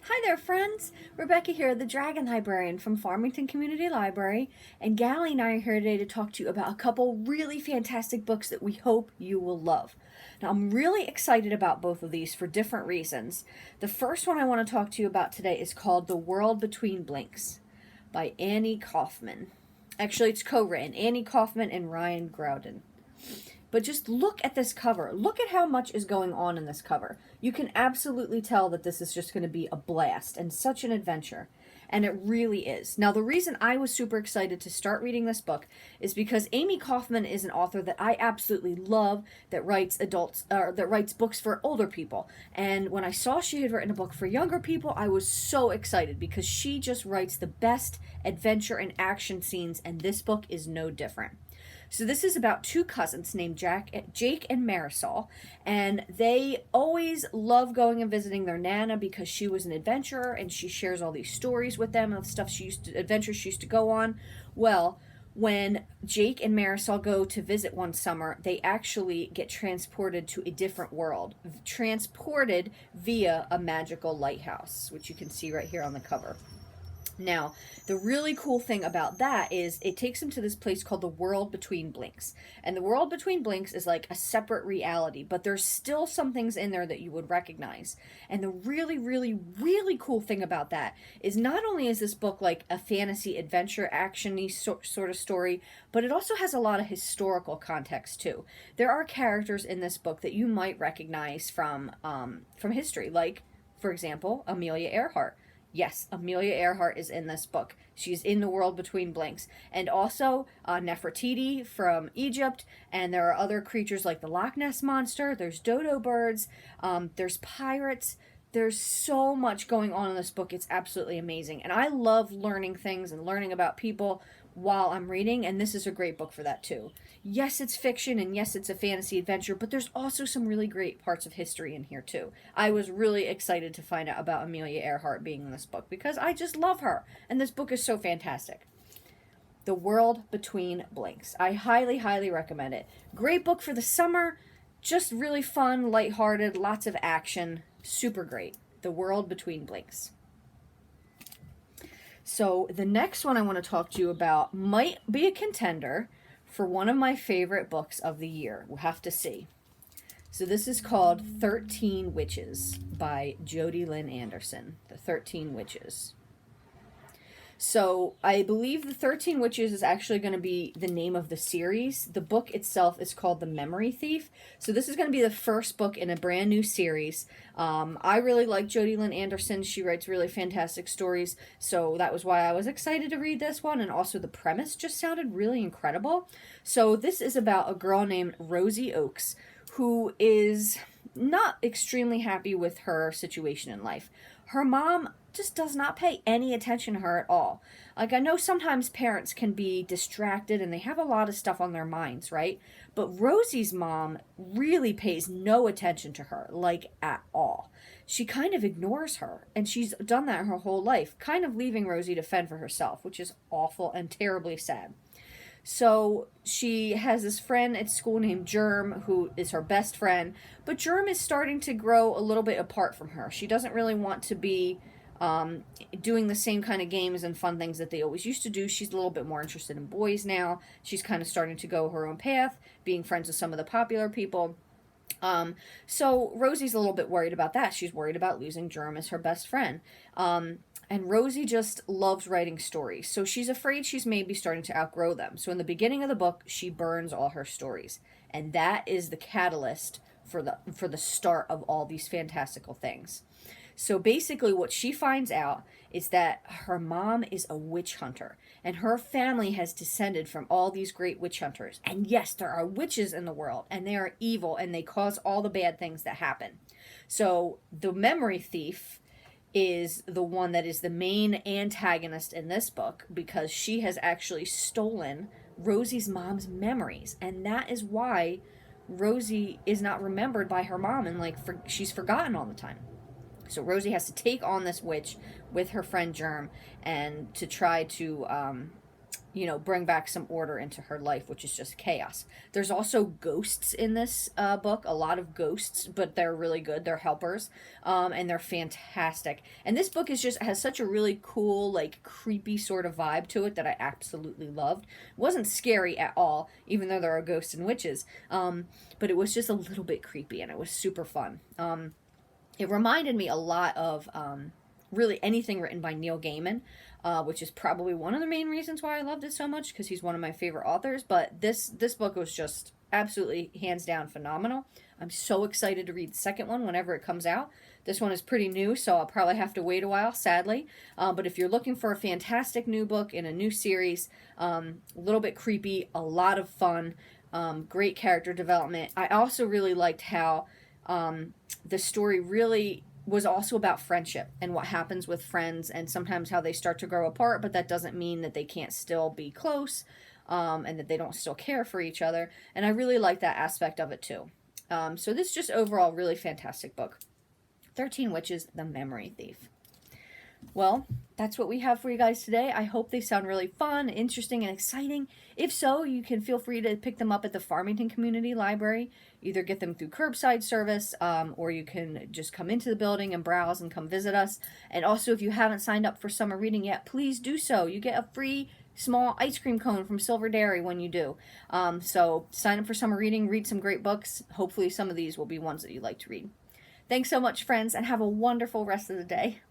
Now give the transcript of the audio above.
Hi there, friends! Rebecca here, the Dragon Librarian from Farmington Community Library, and Gallie and I are here today to talk to you about a couple really fantastic books that we hope you will love. Now, I'm really excited about both of these for different reasons. The first one I want to talk to you about today is called The World Between Blinks by Amie Kaufman. Actually, it's co-written, Amie Kaufman and Ryan Graudin. But just look at this cover. Look at how much is going on in this cover. You can absolutely tell that this is just going to be a blast and such an adventure. And it really is. Now, the reason I was super excited to start reading this book is because Amie Kaufman is an author that I absolutely love that writes books for older people. And when I saw she had written a book for younger people, I was so excited because she just writes the best adventure and action scenes, and this book is no different. So this is about two cousins named Jake and Marisol, and they always love going and visiting their Nana because she was an adventurer and she shares all these stories with them of stuff adventures she used to go on. Well, when Jake and Marisol go to visit one summer, they actually get transported to a different world, transported via a magical lighthouse, which you can see right here on the cover. Now, the really cool thing about that is it takes them to this place called the World Between Blinks. And the World Between Blinks is like a separate reality, but there's still some things in there that you would recognize. And the really, really, really cool thing about that is not only is this book like a fantasy adventure action-y sort of story, but it also has a lot of historical context too. There are characters in this book that you might recognize from history, like, for example, Amelia Earhart. Yes, Amelia Earhart is in this book. She's in the World Between Blinks. And also Nefertiti from Egypt. And there are other creatures like the Loch Ness Monster. There's dodo birds. There's pirates. There's so much going on in this book. It's absolutely amazing. And I love learning things and learning about people while I'm reading. And this is a great book for that too. Yes, it's fiction, and yes, it's a fantasy adventure, but there's also some really great parts of history in here too. I was really excited to find out about Amelia Earhart being in this book because I just love her, and this book is so fantastic. The World Between Blinks. I highly, highly recommend it. Great book for the summer, just really fun, lighthearted, lots of action, super great. The World Between Blinks. So the next one I want to talk to you about might be a contender for one of my favorite books of the year. We'll have to see. So this is called 13 Witches by Jodi Lynn Anderson. The 13 Witches. So I believe the 13 Witches is actually going to be the name of the series. The book itself is called The Memory Thief. So this is going to be the first book in a brand new series. I really like Jodi Lynn Anderson. She writes really fantastic stories. So that was why I was excited to read this one. And also the premise just sounded really incredible. So this is about a girl named Rosie Oakes who is not extremely happy with her situation in life. Her mom just does not pay any attention to her at all. Like, I know sometimes parents can be distracted and they have a lot of stuff on their minds, right? But Rosie's mom really pays no attention to her, like, at all. She kind of ignores her, and she's done that her whole life, kind of leaving Rosie to fend for herself, which is awful and terribly sad. So she has this friend at school named Germ, who is her best friend, but Germ is starting to grow a little bit apart from her. She doesn't really want to be doing the same kind of games and fun things that they always used to do. She's a little bit more interested in boys now. She's kind of starting to go her own path, being friends with some of the popular people. So Rosie's a little bit worried about that. She's worried about losing Germ as her best friend. And Rosie just loves writing stories, so she's afraid she's maybe starting to outgrow them. So in the beginning of the book, she burns all her stories, and that is the catalyst for the start of all these fantastical things. So basically what she finds out is that her mom is a witch hunter, and her family has descended from all these great witch hunters. And yes, there are witches in the world, and they are evil, and they cause all the bad things that happen. So the memory thief is the one that is the main antagonist in this book because she has actually stolen Rosie's mom's memories, and that is why Rosie is not remembered by her mom, and she's forgotten all the time. So Rosie has to take on this witch with her friend Germ and to try to bring back some order into her life, which is just chaos. There's also ghosts in this book, a lot of ghosts, but they're really good. They're helpers, and they're fantastic. And this book has such a really cool, like creepy sort of vibe to it that I absolutely loved. It wasn't scary at all, even though there are ghosts and witches, but it was just a little bit creepy, and it was super fun. It reminded me a lot of really anything written by Neil Gaiman, which is probably one of the main reasons why I loved it so much, because he's one of my favorite authors. But this book was just absolutely hands down phenomenal. I'm so excited to read the second one whenever it comes out. This one is pretty new, so I'll probably have to wait a while, sadly. But if you're looking for a fantastic new book in a new series, a little bit creepy, a lot of fun, great character development. I also really liked how the story really was also about friendship and what happens with friends, and sometimes how they start to grow apart, but that doesn't mean that they can't still be close, and that they don't still care for each other. And I really like that aspect of it too. So this is just overall really fantastic book. 13 Witches, The Memory Thief. Well, that's what we have for you guys today. I hope they sound really fun, interesting, and exciting. If so, you can feel free to pick them up at the Farmington Community Library. Either get them through curbside service, or you can just come into the building and browse and come visit us. And also, if you haven't signed up for summer reading yet, please do so. You get a free small ice cream cone from Silver Dairy when you do. So sign up for summer reading, read some great books. Hopefully some of these will be ones that you like to read. Thanks so much, friends, and have a wonderful rest of the day.